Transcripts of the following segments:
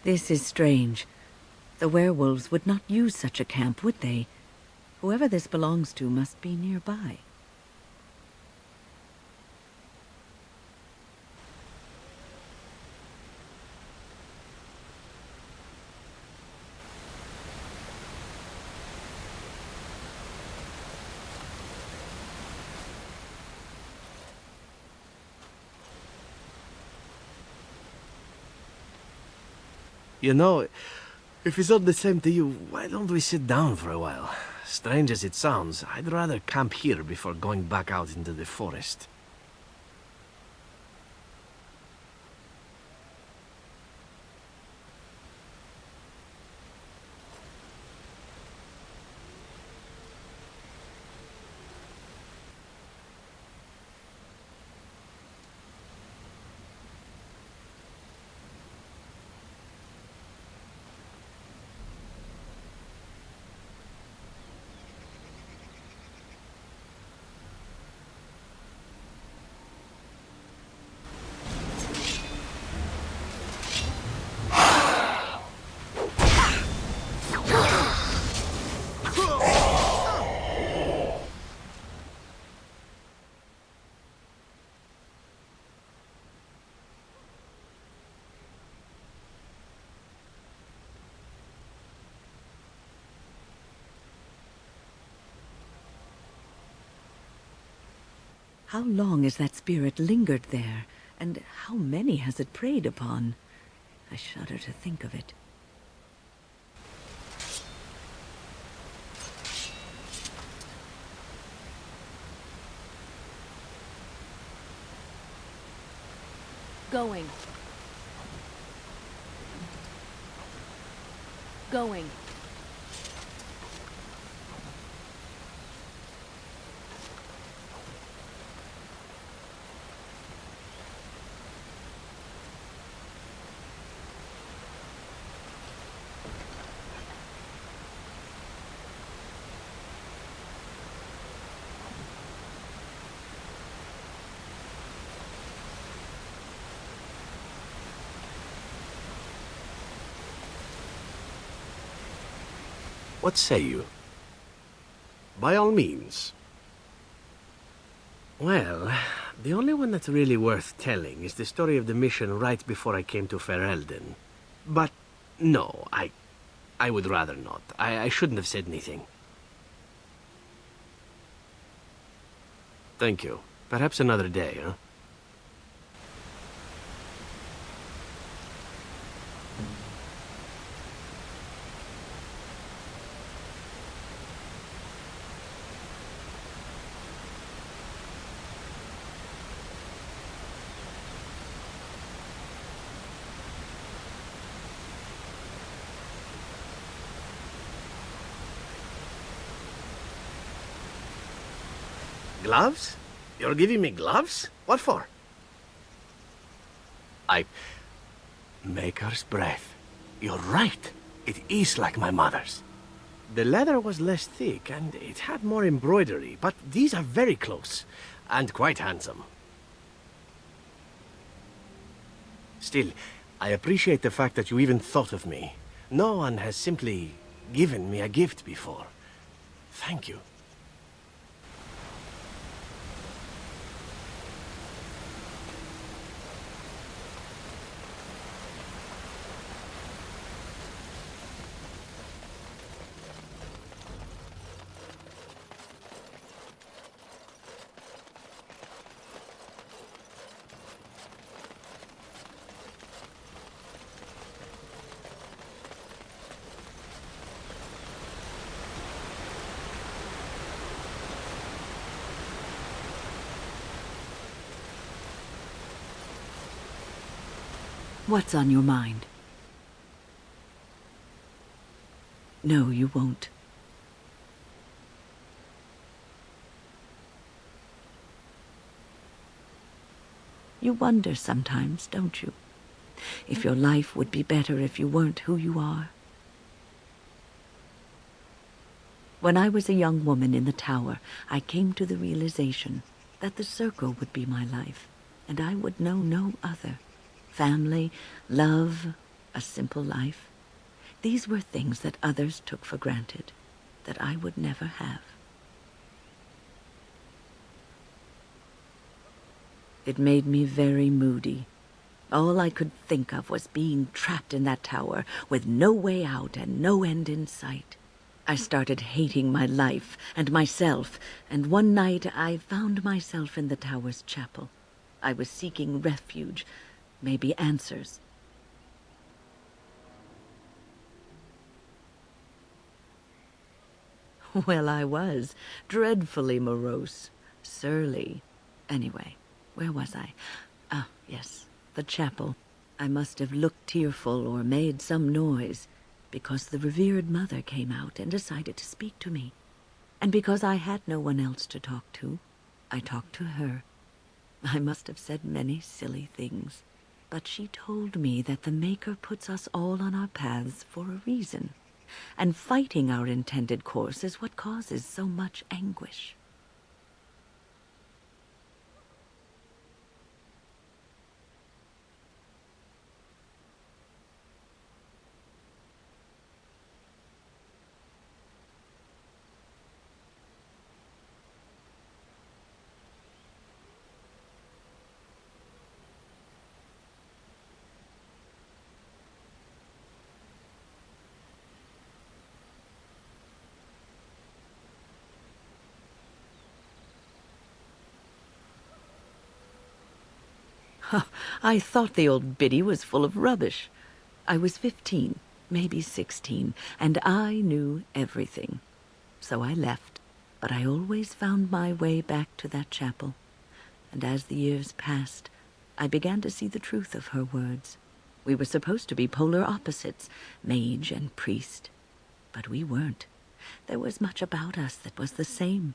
This is strange. The werewolves would not use such a camp, would they? Whoever this belongs to must be nearby. You know, if it's all the same to you, why don't we sit down for a while? Strange as it sounds, I'd rather camp here before going back out into the forest. How long has that spirit lingered there, and how many has it preyed upon? I shudder to think of it. Going. Going. What say you? By all means. Well, the only one that's really worth telling is the story of the mission right before I came to Ferelden. But no, I would rather not. I shouldn't have said anything. Thank you. Perhaps another day, huh? Gloves? You're giving me gloves? What for? Maker's breath. You're right. It is like my mother's. The leather was less thick, and it had more embroidery, but these are very close, and quite handsome. Still, I appreciate the fact that you even thought of me. No one has simply given me a gift before. Thank you. What's on your mind? No, you won't. You wonder sometimes, don't you? If your life would be better if you weren't who you are. When I was a young woman in the tower, I came to the realization that the circle would be my life, and I would know no other. Family, love, a simple life. These were things that others took for granted, that I would never have. It made me very moody. All I could think of was being trapped in that tower with no way out and no end in sight. I started hating my life and myself, and one night I found myself in the tower's chapel. I was seeking refuge, maybe answers. Well, I was dreadfully morose, surly. Anyway, where was I? Ah, yes, the chapel. I must have looked tearful or made some noise, because the revered mother came out and decided to speak to me. And because I had no one else to talk to, I talked to her. I must have said many silly things. But she told me that the Maker puts us all on our paths for a reason, and fighting our intended course is what causes so much anguish. I thought the old biddy was full of rubbish. I was 15, maybe 16, and I knew everything. So I left, but I always found my way back to that chapel. And as the years passed, I began to see the truth of her words. We were supposed to be polar opposites, mage and priest. But we weren't. There was much about us that was the same.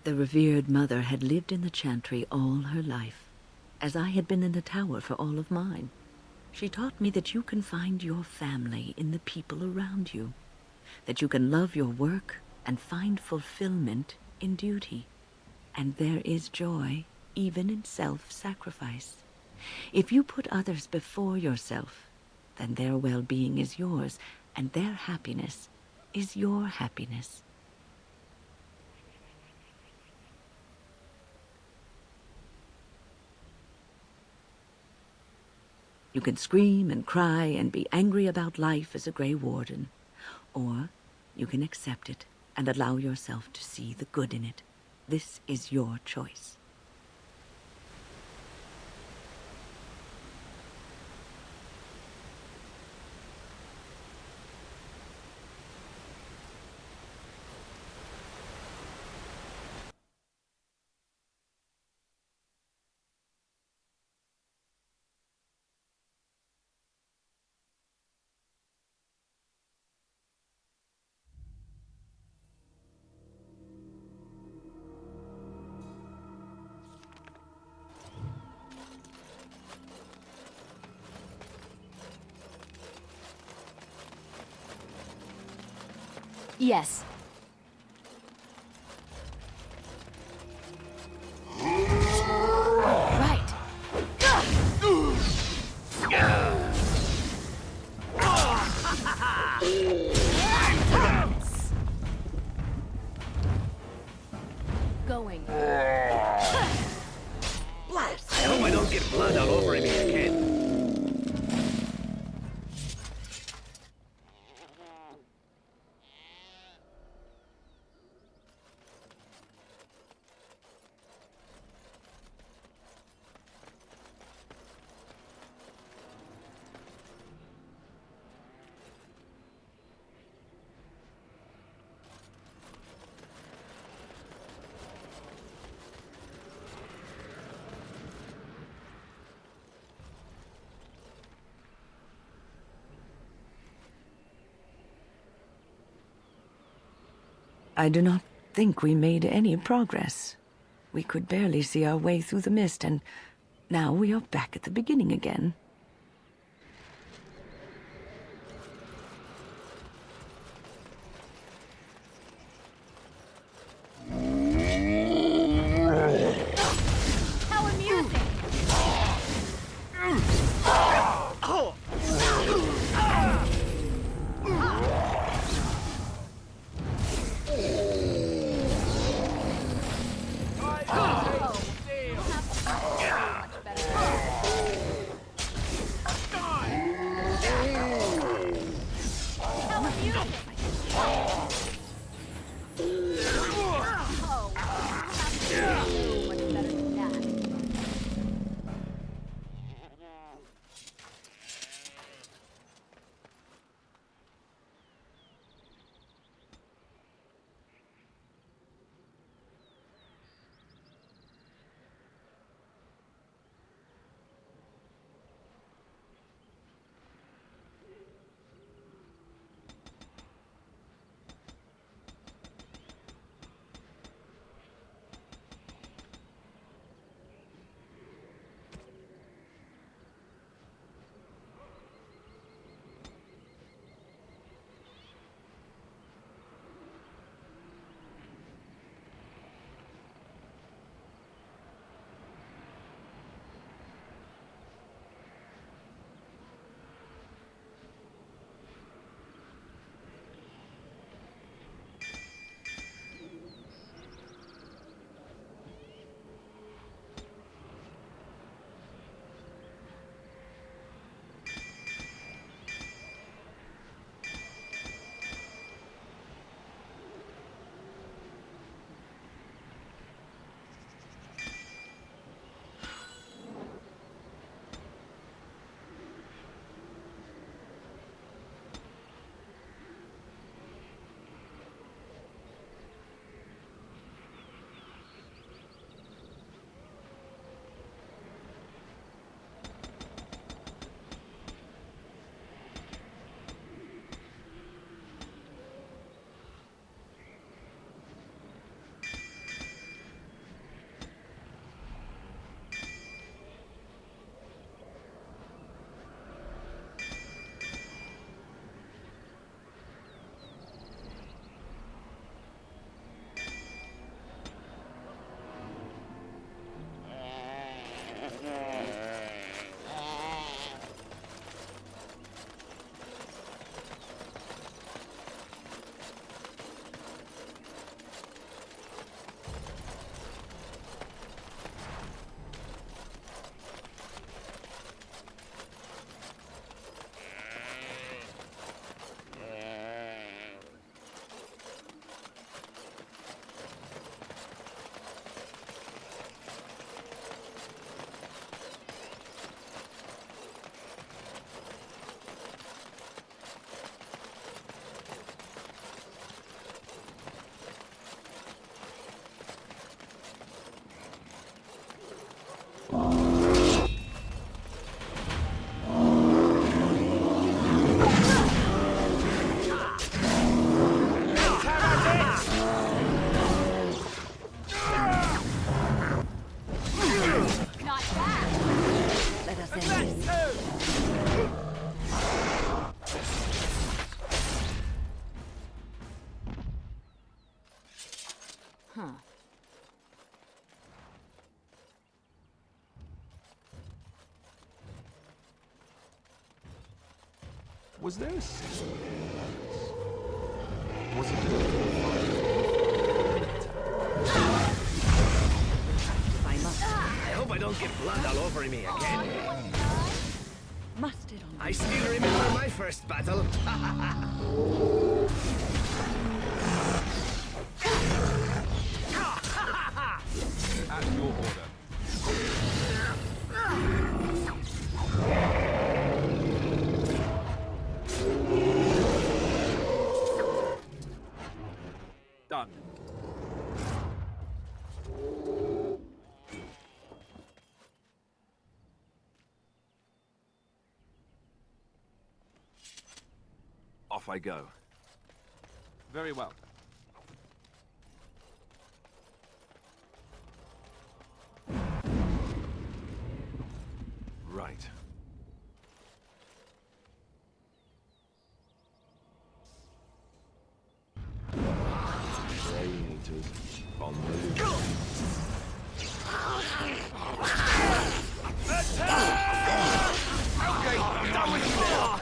The revered mother had lived in the chantry all her life, as I had been in the tower for all of mine. She taught me that you can find your family in the people around you, that you can love your work and find fulfillment in duty, and there is joy even in self-sacrifice. If you put others before yourself, then their well-being is yours, and their happiness is your happiness. You can scream and cry and be angry about life as a Gray Warden, or you can accept it and allow yourself to see the good in it. This is your choice. Yes. I do not think we made any progress. We could barely see our way through the mist, and now we are back at the beginning again. How amusing! Was there a system? Was it I hope I don't get blood all over me again. Must it on I still remember my first battle. at your order? Done. Off I go. Very well. right. Brain eaters on the loose. Okay, I'm done with you now.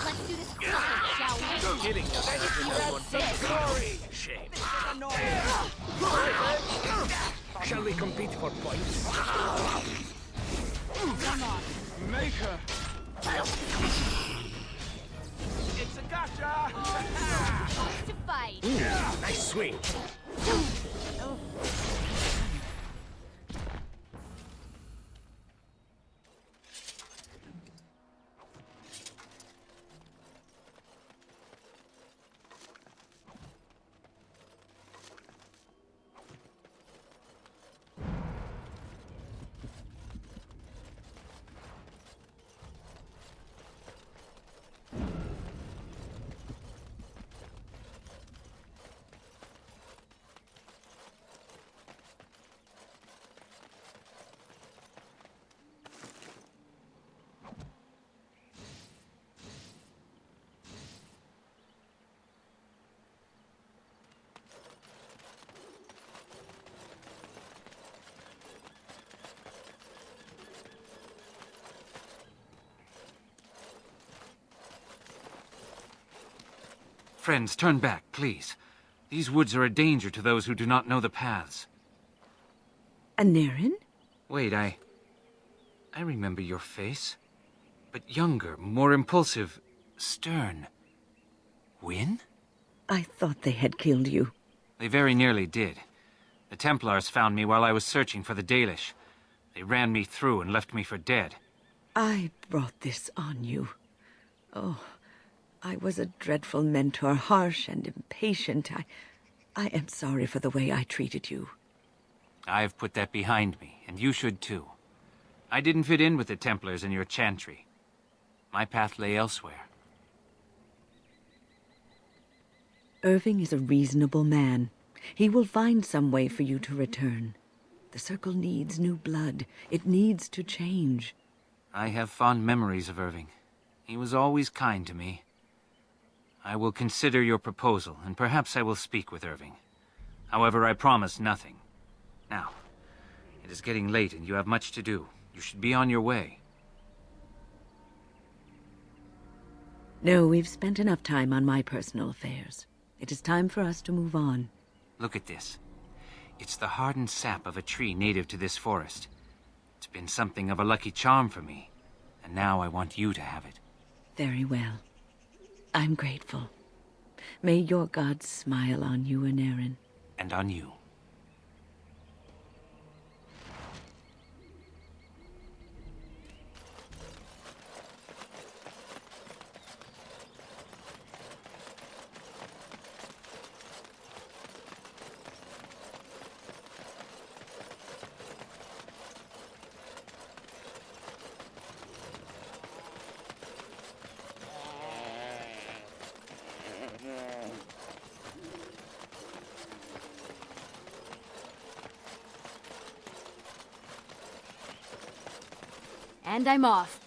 Let's do this quickly, shall we? Killing yourself in that one. Sorry. Shame. Shall we compete for points? Come on. Maker! It's a gotcha! To fight. Nice swing. Friends, turn back, please. These woods are a danger to those who do not know the paths. Aneurin? Wait, I remember your face. But younger, more impulsive, stern. Wynne? I thought they had killed you. They very nearly did. The Templars found me while I was searching for the Dalish. They ran me through and left me for dead. I brought this on you. Oh, I was a dreadful mentor, harsh and impatient. I am sorry for the way I treated you. I've put that behind me, and you should too. I didn't fit in with the Templars in your chantry. My path lay elsewhere. Irving is a reasonable man. He will find some way for you to return. The Circle needs new blood. It needs to change. I have fond memories of Irving. He was always kind to me. I will consider your proposal, and perhaps I will speak with Irving. However, I promise nothing. Now, it is getting late and you have much to do. You should be on your way. No, we've spent enough time on my personal affairs. It is time for us to move on. Look at this. It's the hardened sap of a tree native to this forest. It's been something of a lucky charm for me, and now I want you to have it. Very well. I'm grateful. May your gods smile on you, Aneurin. And on you. And I'm off.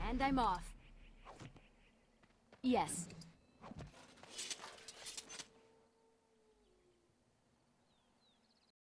And I'm off. Yes.